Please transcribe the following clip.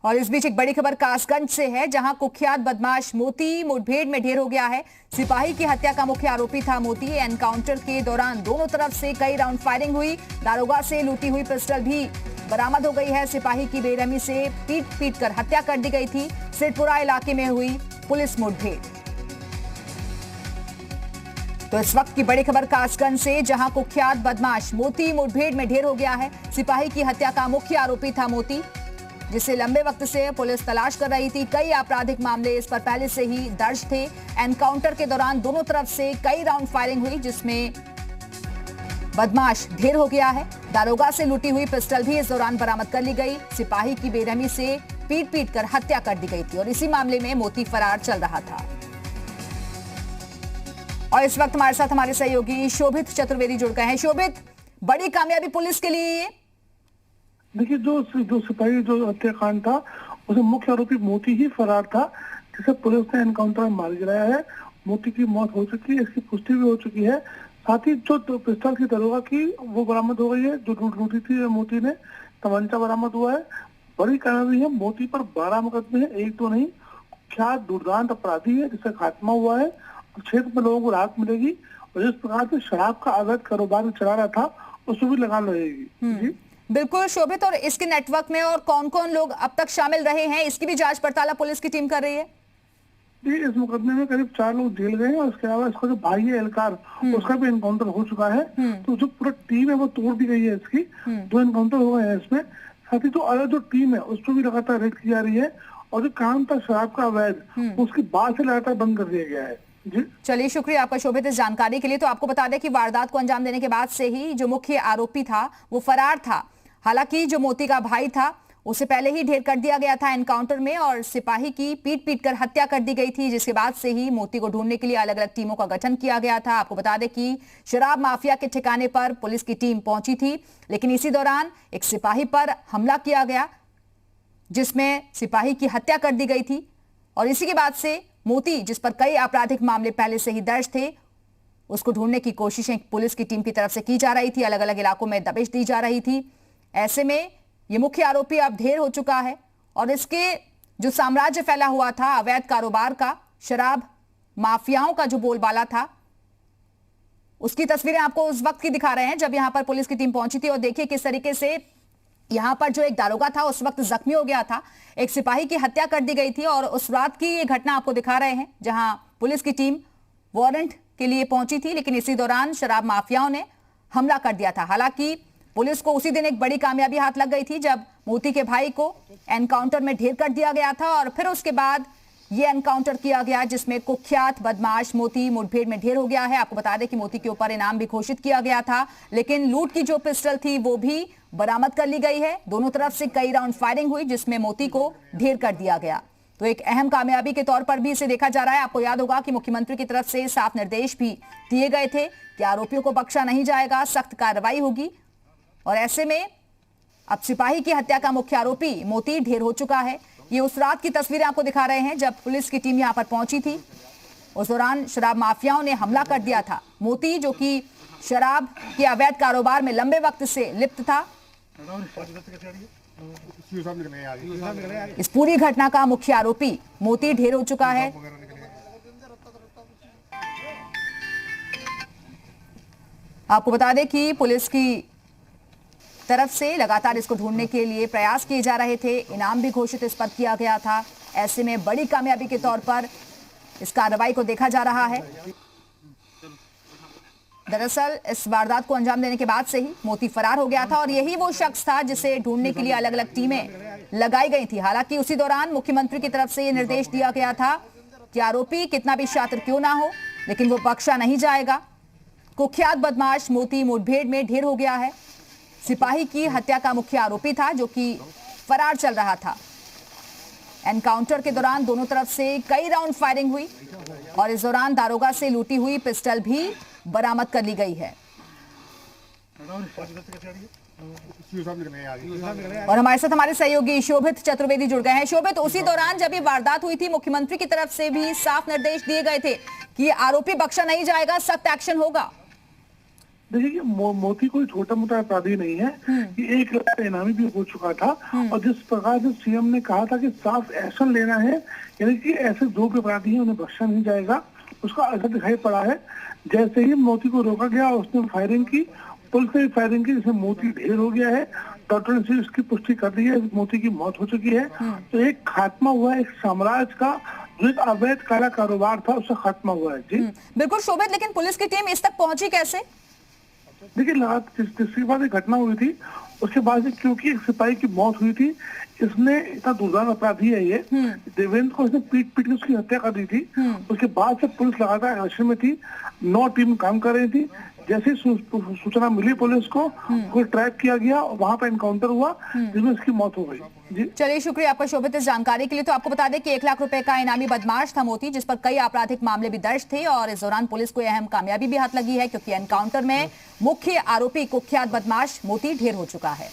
और इस बीच एक बड़ी खबर कासगंज से है, जहां कुख्यात बदमाश मोती मुठभेड़ में ढेर हो गया है। सिपाही की हत्या का मुख्य आरोपी था मोती। एनकाउंटर के दौरान दोनों तरफ से कई राउंड फायरिंग हुई। दारोगा से लूटी हुई पिस्टल भी बरामद हो गई है। सिपाही की बेरहमी से पीट कर हत्या कर दी गई थी। सिरपुरा इलाके में हुई पुलिस मुठभेड़। तो इस वक्त की बड़ी खबर कासगंज से, जहां कुख्यात बदमाश मोती मुठभेड़ में ढेर हो गया है। सिपाही की हत्या का मुख्य आरोपी था मोती, जिसे लंबे वक्त से पुलिस तलाश कर रही थी। कई आपराधिक मामले इस पर पहले से ही दर्ज थे। एनकाउंटर के दौरान दोनों तरफ से कई राउंड फायरिंग हुई, जिसमें बदमाश ढेर हो गया है। दारोगा से लूटी हुई पिस्टल भी इस दौरान बरामद कर ली गई। सिपाही की बेरहमी से पीट कर हत्या कर दी गई थी और इसी मामले में मोती फरार चल रहा था। और इस वक्त हमारे साथ हमारे सहयोगी शोभित चतुर्वेदी जुड़ गए हैं। शोभित, बड़ी कामयाबी पुलिस के लिए। देखिए, जो सिपाही जो हत्याकांड था उसमें मुख्य आरोपी मोती ही फरार था, जिसे पुलिस ने एनकाउंटर में मार गिराया है। मोती की मौत हो चुकी है, इसकी पुष्टि भी हो चुकी है। साथ ही जो पिस्टल की दरोगा की वो बरामद हो गई है, जो लूटी थी मोती ने। तमंचा बरामद हुआ है। बड़ी कामयाबी है। मोती पर 12 मुकदमे हैं, एक तो नहीं। कुख्यात दुर्दांत अपराधी है, जिसका खात्मा हुआ है। क्षेत्र में लोगों को राहत मिलेगी और जिस प्रकार से शराब का अवैध कारोबार चला रहा था, उसमें भी लगान लगेगी। जी बिल्कुल शोभित, और इसके नेटवर्क में और कौन कौन लोग अब तक शामिल रहे हैं, इसकी भी जांच पड़ताल पुलिस की टीम कर रही है। जी, इस मुकदमे में करीब 4 लोग जेल गए हैं और उसके अलावा इसका जो भाई है एलकार, उसका भी एनकाउंटर हो चुका है। तो जो पूरा टीम है वो तोड़ दी गई है इसकी। 2 एनकाउंटर हो गए हैं इसमें। साथ ही जो अलग जो टीम है उस पर भी लगातार रेड की जा रही है और जो काम था शराब का अवैध, उसकी बाद से लगातार बंद कर दिया गया है। चलिए, शुक्रिया आपका शोभित इस जानकारी के लिए। तो आपको बता दें कि वारदात को अंजाम देने के बाद से ही जो मुख्य आरोपी था वो फरार था। हालांकि जो मोती का भाई था उसे पहले ही ढेर कर दिया गया था एनकाउंटर में और सिपाही की पीट कर हत्या कर दी गई थी, जिसके बाद से ही मोती को ढूंढने के लिए अलग अलग टीमों का गठन किया गया था। आपको बता दें कि शराब माफिया के ठिकाने पर पुलिस की टीम पहुंची थी, लेकिन इसी दौरान एक सिपाही पर हमला किया गया, जिसमें सिपाही की हत्या कर दी गई थी। और इसी के बाद से मोती, जिस पर कई आपराधिक मामले पहले से ही दर्ज थे, उसको ढूंढने की कोशिशें पुलिस की टीम की तरफ से की जा रही थी। अलग अलग इलाकों में दबिश दी जा रही थी। ऐसे में ये मुख्य आरोपी अब ढेर हो चुका है और इसके जो साम्राज्य फैला हुआ था अवैध कारोबार का, शराब माफियाओं का जो बोलबाला था, उसकी तस्वीरें आपको उस वक्त की दिखा रहे हैं जब यहां पर पुलिस की टीम पहुंची थी। और देखिए किस तरीके से यहां पर जो एक दारोगा था उस वक्त जख्मी हो गया था। एक सिपाही की हत्या कर दी गई थी और उस रात की ये घटना आपको दिखा रहे हैं, जहां पुलिस की टीम वारंट के लिए पहुंची थी, लेकिन इसी दौरान शराब माफियाओं ने हमला कर दिया था। हालांकि पुलिस को उसी दिन एक बड़ी कामयाबी हाथ लग गई थी, जब मोती के भाई को एनकाउंटर में ढेर कर दिया गया था और फिर उसके बाद ये एनकाउंटर किया गया, जिसमें कुख्यात बदमाश मोती मुठभेड़ में ढेर हो गया है। आपको बता दें कि मोती के ऊपर इनाम भी घोषित किया गया था, लेकिन लूट की जो पिस्टल थी वो भी बरामद कर ली गई है। दोनों तरफ से कई राउंड फायरिंग हुई, जिसमें मोती को ढेर कर दिया गया। तो एक अहम कामयाबी के तौर पर भी इसे देखा जा रहा है। आपको याद होगा कि मुख्यमंत्री की तरफ से साफ निर्देश भी दिए गए थे कि आरोपियों को बख्शा नहीं जाएगा, सख्त कार्रवाई होगी। और ऐसे में अब सिपाही की हत्या का मुख्य आरोपी मोती ढेर हो चुका है। ये उस रात की तस्वीरें आपको दिखा रहे हैं जब पुलिस की टीम यहां पर पहुंची थी। उस दौरान शराब माफियाओं ने हमला कर दिया था। मोती, जो कि शराब के अवैध कारोबार में लंबे वक्त से लिप्त था, इस पूरी घटना का मुख्य आरोपी मोती ढेर हो चुका है। आपको बता दें कि पुलिस की तरफ से लगातार इसको ढूंढने के लिए प्रयास किए जा रहे थे। इनाम भी घोषित इस पर किया गया था। ऐसे में बड़ी कामयाबी के तौर पर इस कार्रवाई को देखा जा रहा है। दरअसल इस वारदात को अंजाम देने के बाद से ही मोती फरार हो गया था और यही वो शख्स था जिसे ढूंढने के लिए अलग अलग टीमें लगाई गई थी। हालांकि उसी दौरान मुख्यमंत्री की तरफ से यह निर्देश दिया गया था कि आरोपी कितना भी शातिर क्यों ना हो, लेकिन वो बख्शा नहीं जाएगा। कुख्यात बदमाश मोती मुठभेड़ में ढेर हो गया है। सिपाही की हत्या का मुख्य आरोपी था, जो कि फरार चल रहा था। एनकाउंटर के दौरान दोनों तरफ से कई राउंड फायरिंग हुई और इस दौरान दारोगा से लूटी हुई पिस्टल भी बरामद कर ली गई है। और हमारे साथ हमारे सहयोगी शोभित चतुर्वेदी जुड़ गए हैं। शोभित, उसी दौरान जब ये वारदात हुई थी, मुख्यमंत्री की तरफ से भी साफ निर्देश दिए गए थे कि आरोपी बख्शा नहीं जाएगा, सख्त एक्शन होगा। देखिए कि मोती कोई छोटा मोटा अपराधी नहीं है। ये 1 लाख इनामी भी हो चुका था। और जिस प्रकार से सीएम ने कहा था कि साफ एक्शन लेना है, यानी कि ऐसे जो भी अपराधी हैं उन्हें बख्शा नहीं जाएगा, उसका असर दिखाई पड़ा है। जैसे ही मोती को रोका गया, उसने फायरिंग की, पुलिस ने फायरिंग की, जिसमें मोती ढेर हो गया है। डॉक्टर ने सिर्फ इसकी पुष्टि कर दी है, मोती की मौत हो चुकी है। तो एक खात्मा हुआ है, एक साम्राज्य का जो एक अवैध काला कारोबार था, उसका खात्मा हुआ है। जी बिल्कुल शोभित, लेकिन पुलिस की टीम इस तक पहुंची कैसे? देखिए, जिसके बाद एक घटना हुई थी, उसके बाद से क्योंकि एक सिपाही की मौत हुई थी, इसने इतना दुर्दान अपराधी है ये, देवेंद्र को इसने पीट पीट के उसकी हत्या कर दी थी। उसके बाद से पुलिस लगातार एक्शन में थी, 9 टीम काम कर रही थी। जैसे सूचना मिली पुलिस को ट्रैक किया गया और वहां पर एनकाउंटर हुआ, जिसमें इसकी मौत हो गई। जी चलिए, शुक्रिया आपका शोभित इस जानकारी के लिए। तो आपको बता दें कि 1 लाख रुपए का इनामी बदमाश था मोती, जिस पर कई आपराधिक मामले भी दर्ज थे और इस दौरान पुलिस को अहम कामयाबी भी हाथ लगी है, क्योंकि एनकाउंटर में मुख्य आरोपी कुख्यात बदमाश मोती ढेर हो चुका है।